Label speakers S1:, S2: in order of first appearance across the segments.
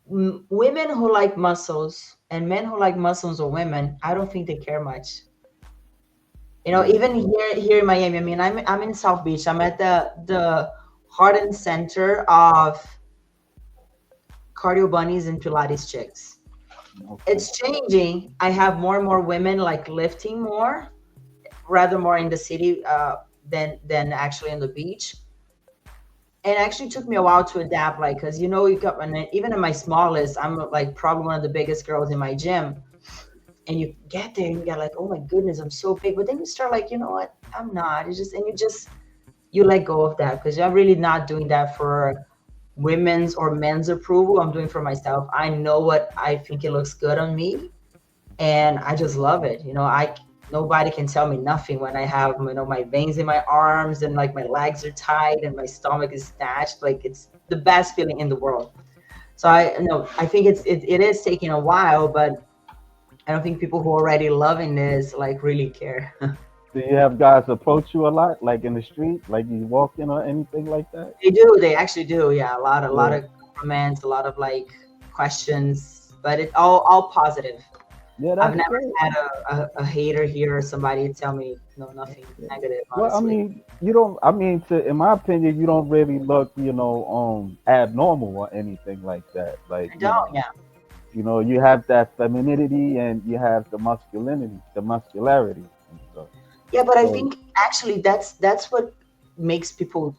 S1: women who like muscles and men who like muscles or women, I don't think they care much.
S2: Yeah.
S1: Even here in Miami. I mean, I'm in South Beach. I'm at the heart and center of cardio bunnies and Pilates chicks.
S2: Okay.
S1: It's changing. I have more and more women like lifting more, rather more in the city than actually on the beach. And it actually took me a while to adapt, like, because you got, and even in my smallest, I'm like probably one of the biggest girls in my gym. And you get there and you get like, oh my goodness, I'm so big. But then you start like, you know what? I'm not. It's just, and you let go of that because you're really not doing that for women's or men's approval. I'm doing for myself. I know what I think it looks good on me, and I just love it. I nobody can tell me nothing when I have my veins in my arms and like my legs are tight and my stomach is snatched. Like it's the best feeling in the world. So I think it is taking a while, but I don't think people who are already loving this like really care.
S2: Do you have guys approach you a lot, like in the street, like you walking or anything like that?
S1: They do. They actually do. Yeah, a lot
S2: Yeah.
S1: of compliments, a lot of like questions, but it all positive.
S2: Yeah,
S1: I've
S2: that's
S1: never
S2: great.
S1: had a hater here or somebody tell me no nothing
S2: Yeah.
S1: negative.
S2: Well, I
S1: Honestly,
S2: mean, you don't. I mean, in my opinion, you don't really look, abnormal or anything like that. Like,
S1: I don't. Yeah,
S2: you have that femininity and you have the masculinity, the muscularity and stuff.
S1: yeah, but I
S2: So
S1: think actually that's what makes people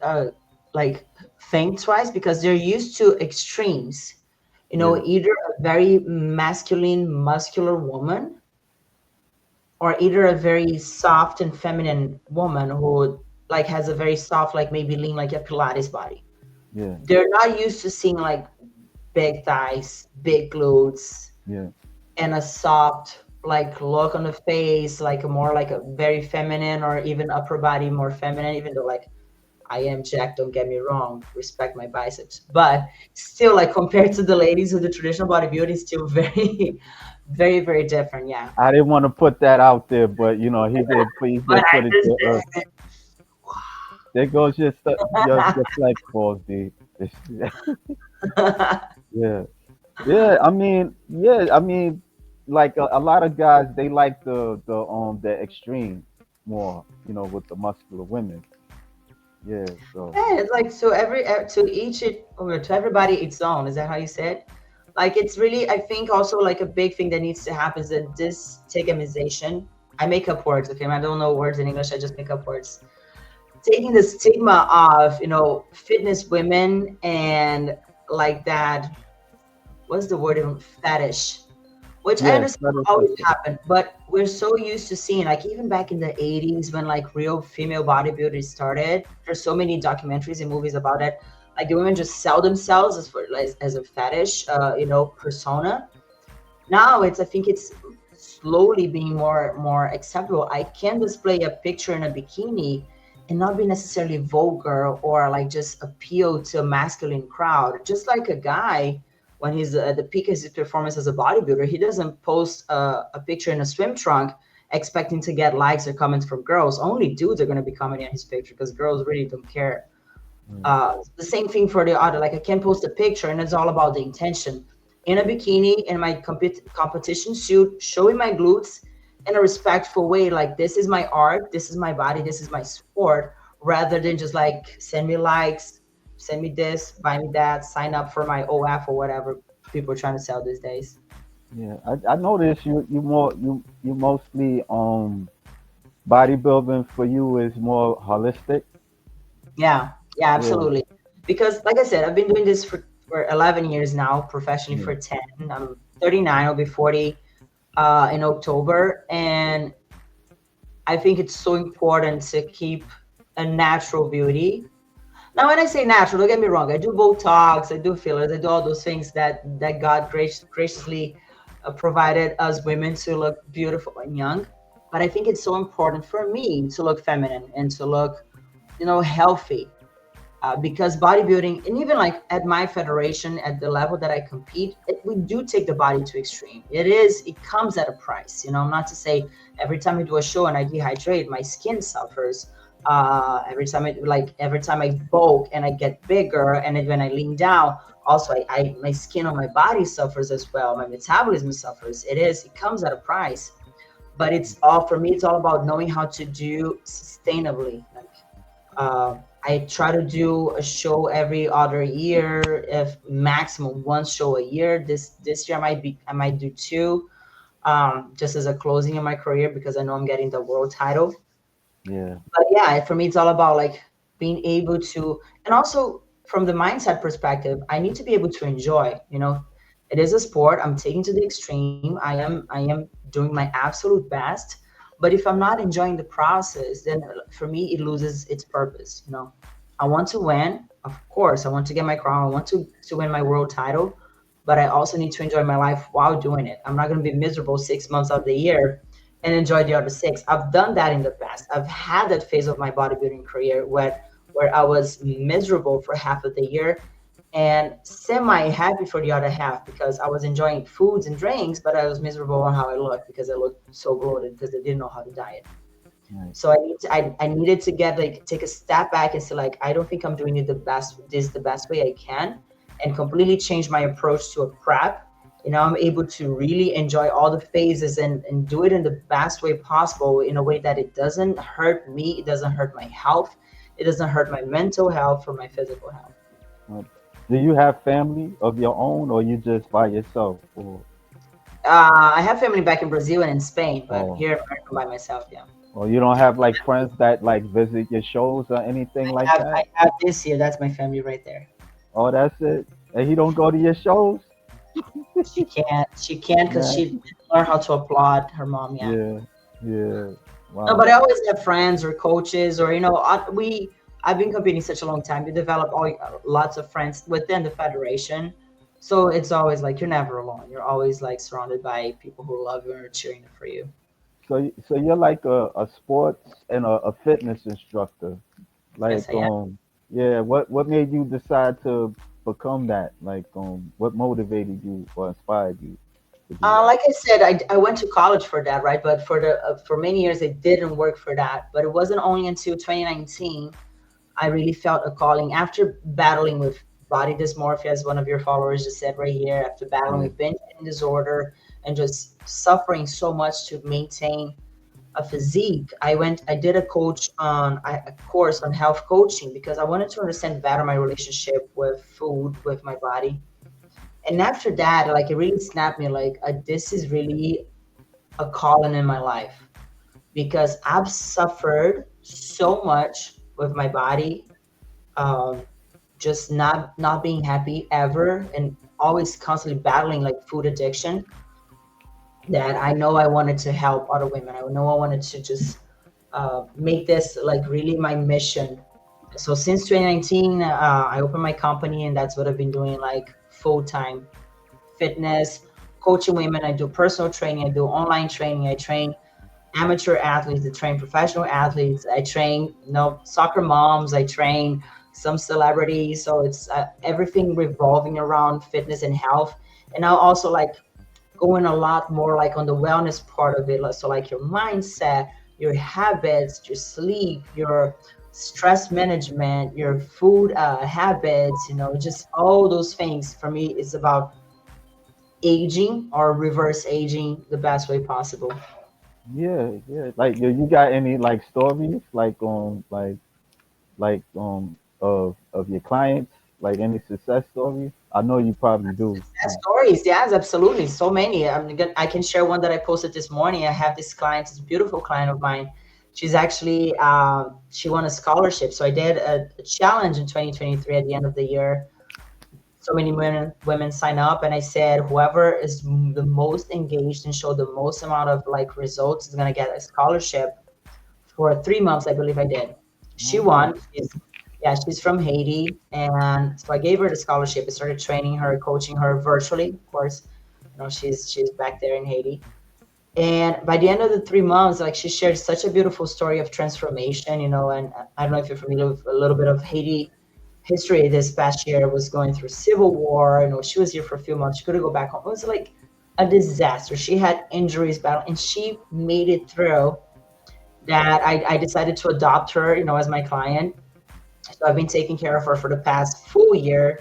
S1: like think twice because they're used to extremes.
S2: yeah,
S1: Either a very masculine, muscular woman or either a very soft and feminine woman who like has a very soft, like maybe lean like a Pilates body.
S2: yeah,
S1: They're not used to seeing like big thighs, big glutes,
S2: yeah,
S1: and a soft like look on the face, like a more like a very feminine or even upper body more feminine, even though like I am jacked, don't get me wrong, respect my biceps. But still like compared to the ladies with the traditional bodybuilding, still very, very, very different. Yeah.
S2: I didn't want to put that out there, but he
S1: But
S2: did
S1: I
S2: put it there. There goes your flex balls, dude.
S1: understand.
S2: Yeah, yeah. I mean, like a lot of guys, they like the extreme more, with the muscular women. Yeah, so
S1: Yeah, it's like so to each it or to everybody its own. Is that how you said? Like it's really, I think also like a big thing that needs to happen is that this stigmatization. I make up words, okay? I don't know words in English. I just make up words. Taking the stigma of fitness women and like that. What's the word? Even fetish, which I
S2: yeah,
S1: understand
S2: that is
S1: will always
S2: something.
S1: happen, but we're so used to seeing like even back in the 80s when like real female bodybuilders started, there's so many documentaries and movies about it. Like the women just sell themselves as a fetish, persona. Now I think it's slowly being more acceptable. I can display a picture in a bikini and not be necessarily vulgar or like just appeal to a masculine crowd. Just like a guy when he's at the peak of his performance as a bodybuilder, he doesn't post a picture in a swim trunk expecting to get likes or comments from girls. Only dudes are going to be commenting on his picture because girls really don't care.
S2: Yeah,
S1: The same thing for the other. Like I can post a picture and it's all about the intention. In a bikini, in my competition suit, showing my glutes in a respectful way. Like this is my art, this is my body, this is my sport, rather than just like send me likes, send me this, buy me that, sign up for my OF or whatever people are trying to sell these days.
S2: yeah. I noticed you mostly bodybuilding for you is more holistic.
S1: Yeah,
S2: Yeah,
S1: absolutely. Because like I said, I've been doing this for 11 years now, professionally
S2: yeah,
S1: for 10. I'm 39, I'll be 40 in October. And I think it's so important to keep a natural beauty. Now, when I say natural, don't get me wrong. I do Botox, I do fillers, I do all those things that God graciously provided us women to look beautiful and young. But I think it's so important for me to look feminine and to look, healthy because bodybuilding and even like at my federation at the level that I compete we do take the body to extreme. It comes at a price. Not to say every time I do a show and I dehydrate my skin suffers, Every time I bulk and I get bigger, and then when I lean down, also I my skin on my body suffers as well. My metabolism suffers. It comes at a price, but it's all for me. It's all about knowing how to do sustainably. I try to do a show every other year, if maximum one show a year. This year I might do two, just as a closing in my career because I know I'm getting the world title.
S2: Yeah.
S1: But yeah, for me it's all about like being able to, and also from the mindset perspective, I need to be able to enjoy, it is a sport I'm taking to the extreme. I am doing my absolute best, but if I'm not enjoying the process, then for me it loses its purpose. I want to win, of course. I want to get my crown. I want to win my world title, but I also need to enjoy my life while doing it. I'm not going to be miserable 6 months of the year and enjoy the other six. I've done that in the past. I've had that phase of my bodybuilding career where I was miserable for half of the year and semi happy for the other half because I was enjoying foods and drinks, but I was miserable on how I looked because I looked so bloated because I didn't know how to diet.
S2: Right.
S1: So I needed to get like take a step back and say like I don't think I'm doing it the best way I can, and completely change my approach to a prep. I'm able to really enjoy all the phases and do it in the best way possible, in a way that it doesn't hurt me, it doesn't hurt my health, it doesn't hurt my mental health or my physical health.
S2: Right. Do you have family of your own, or you just by yourself?
S1: I have family back in Brazil and in Spain, but
S2: Or
S1: here in America by myself. Yeah,
S2: or you don't have like friends that like visit your shows or anything like
S1: I
S2: that?
S1: have this here. That's my family right there.
S2: Oh, that's it. And he don't go to your shows?
S1: She can't because
S2: Man.
S1: she didn't learn how to applaud her mom. Yeah.
S2: Yeah. Yeah.
S1: No,
S2: Wow.
S1: but I always have friends or coaches, or I've been competing such a long time. You develop lots of friends within the federation, so it's always like you're never alone. You're always like surrounded by people who love you and are cheering for you.
S2: So you're like a sports and a fitness instructor.
S1: Yes,
S2: Like
S1: I am.
S2: yeah, what made you decide to become that? Like what motivated you or inspired you to do that?
S1: Like I said, I went to college for that, right? But for many years it didn't work for that. But it wasn't only until 2019 I really felt a calling after battling with body dysmorphia, as one of your followers just said right here, after battling
S2: Yeah.
S1: with binge eating disorder and just suffering so much to maintain a physique. I did a course on health coaching because I wanted to understand better my relationship with food, with my body. And after that, like it really snapped me like this is really a calling in my life because I've suffered so much with my body, um, just not being happy ever and always constantly battling like food addiction, that I know I wanted to help other women. I know I wanted to just make this like really my mission. So since 2019, I opened my company, and that's what I've been doing like full time: fitness, coaching women. I do personal training. I do online training. I train amateur athletes. I train professional athletes. I train, soccer moms. I train some celebrities. So it's everything revolving around fitness and health. And now also like going a lot more like on the wellness part of it. So like your mindset, your habits, your sleep, your stress management, your food habits, just all those things for me is about aging or reverse aging the best way possible.
S2: Yeah, yeah. Like you got any like stories of your clients, like any success stories? I know you probably do.
S1: Success stories, yes, absolutely. So many. I can share one that I posted this morning. I have this client, this beautiful client of mine. She's actually, she won a scholarship. So I did a challenge in 2023 at the end of the year. So many women sign up, and I said whoever is the most engaged and show the most amount of like results is gonna get a scholarship for 3 months. I believe I did. She
S2: Oh, nice.
S1: won. She's from Haiti, and so I gave her the scholarship. I started training her, coaching her virtually, of course. She's back there in Haiti. And by the end of the 3 months, like she shared such a beautiful story of transformation, and I don't know if you're familiar with a little bit of Haiti history. This past year was going through civil war. She was here for a few months. She couldn't go back home. It was like a disaster. She had injuries, battle, and she made it through that I decided to adopt her, as my client. So I've been taking care of her for the past full year.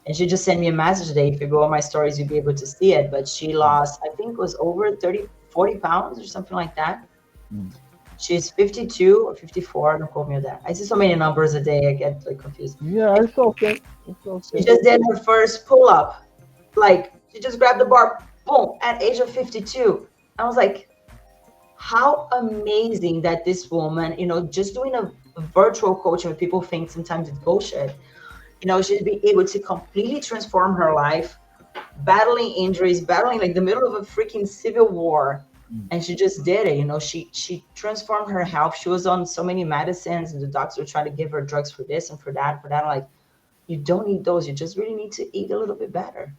S1: And she just sent me a message today. If you go on my stories, you'll be able to see it. But she lost, I think it was over 30, 40 pounds or something like that.
S2: Mm.
S1: She's 52 or 54. Don't quote me on that. I see so many numbers a day. I get like confused.
S2: Yeah,
S1: And
S2: it's okay. It's
S1: she
S2: okay.
S1: just did her first pull up. Like she just grabbed the bar, boom, at age of 52. I was like, how amazing that this woman, just doing a virtual coaching, where people think sometimes it's bullshit. She'd be able to completely transform her life, battling injuries, battling like the middle of a freaking civil war.
S2: Mm.
S1: And she just did it. She transformed her health. She was on so many medicines, and the doctors were trying to give her drugs for this and for that, for that. I'm like, you don't need those. You just really need to eat a little bit better.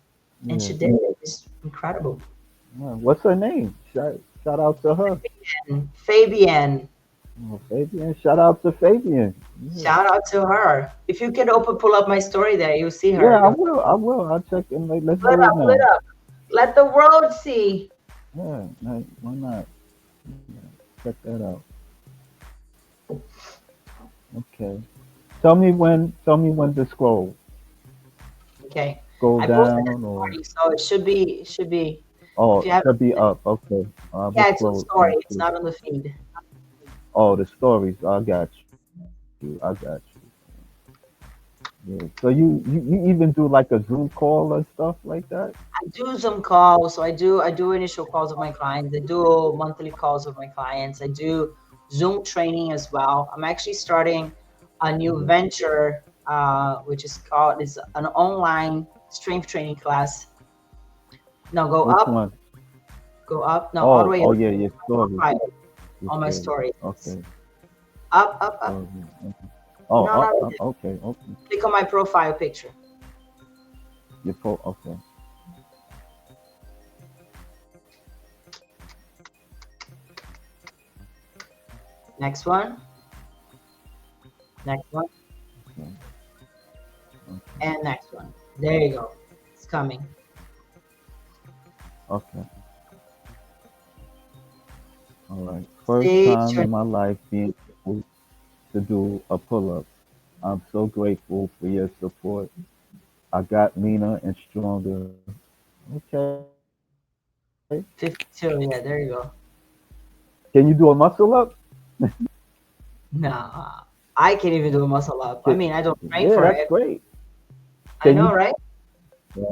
S1: And
S2: Yeah.
S1: she did it. It's incredible.
S2: Yeah. What's her name? Shout out to her.
S1: And Fabian,
S2: Oh, Fabian. Shout out to Fabian. Yeah.
S1: shout out to her. If you can pull up my story there, you'll see her.
S2: Yeah, I will. I will. I'll check and like, let's
S1: Split
S2: do it
S1: up, split
S2: now.
S1: up. Let the world see.
S2: Yeah. Why not? Yeah, check that out. Okay. Tell me when to
S1: Okay.
S2: scroll
S1: I posted
S2: down
S1: this
S2: or
S1: morning, so it should be, if
S2: oh,
S1: you
S2: it
S1: have,
S2: should be up. Okay. I will
S1: yeah, it's on
S2: scroll.
S1: story. It's not on the feed.
S2: Oh, the stories. I got you. I got you. Yeah. So you even do like a Zoom call and stuff like that?
S1: I do Zoom calls, so I do initial calls with my clients. I do monthly calls with my clients. I do Zoom training as well. I'm actually starting a new
S2: Hmm.
S1: venture, which is an online strength training class. No, go
S2: Which
S1: up,
S2: one?
S1: go up. No, all the
S2: Oh,
S1: way
S2: oh
S1: up
S2: yeah, your stories.
S1: profile
S2: Your
S1: on my
S2: stories.
S1: story.
S2: Okay.
S1: Up, up, up.
S2: Stories. Okay. Oh,
S1: No, not really.
S2: okay, okay.
S1: Click on my profile picture.
S2: Okay.
S1: Next one, next one,
S2: Okay. Okay.
S1: and next one. There you go. It's coming.
S2: Okay. All right. First
S1: Stay
S2: time
S1: tuned.
S2: in my life being able to do a pull up. I'm so grateful for your support. I got leaner and stronger. Okay. Can you do a
S1: 52. Yeah, there
S2: muscle
S1: you
S2: up?
S1: go. No, I can't even do a muscle up. I mean, I don't
S2: Yeah,
S1: train
S2: that's
S1: for it.
S2: great.
S1: I
S2: Can you?
S1: know, right?
S2: Yeah,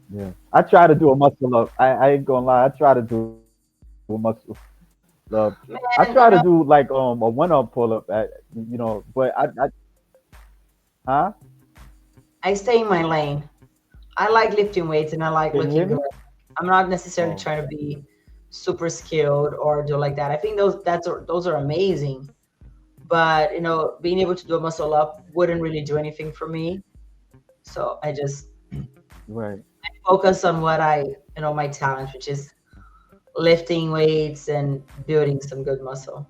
S2: yeah. I try to do a muscle up. I ain't gonna lie. I try to do a muscle up. I try to do
S1: Man,
S2: like a one arm pull up at but I huh?
S1: I stay in my lane. I like lifting weights and I like
S2: Can you hear
S1: looking
S2: me?
S1: good. I'm not necessarily
S2: Oh,
S1: trying to be super skilled or do like that. I think those are amazing, but being able to do a muscle up wouldn't really do anything for me. So I just
S2: right.
S1: focus on what my talent, which is lifting weights and building some good muscle.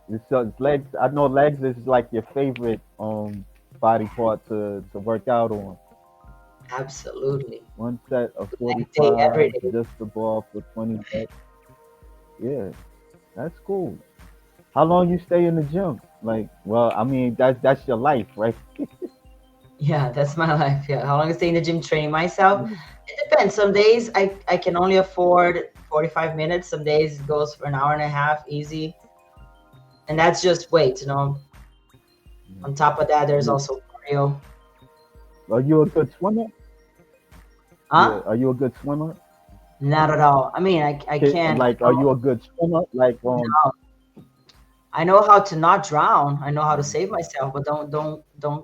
S2: It's legs. I know legs is like your favorite body part to work out on.
S1: Absolutely.
S2: One set of
S1: Leg day every
S2: 45,
S1: day.
S2: just the ball for 20 reps. Yeah, that's cool. How long you stay in the gym? Like, well, I mean, that's your life, right?
S1: Yeah, that's my life. Yeah. How long I stay in the gym training myself? It depends. Some days I can only afford 45 minutes. Some days it goes for an hour and a half, easy. And that's just weight.
S2: Yeah.
S1: On top of that, there's
S2: You,
S1: also cardio.
S2: are you a good swimmer? Yeah.
S1: Huh?
S2: Are you a good swimmer?
S1: Not at all. I mean, I can.
S2: Like, are you a good swimmer? Like,
S1: No, I know how to not drown. I know how to save myself, but don't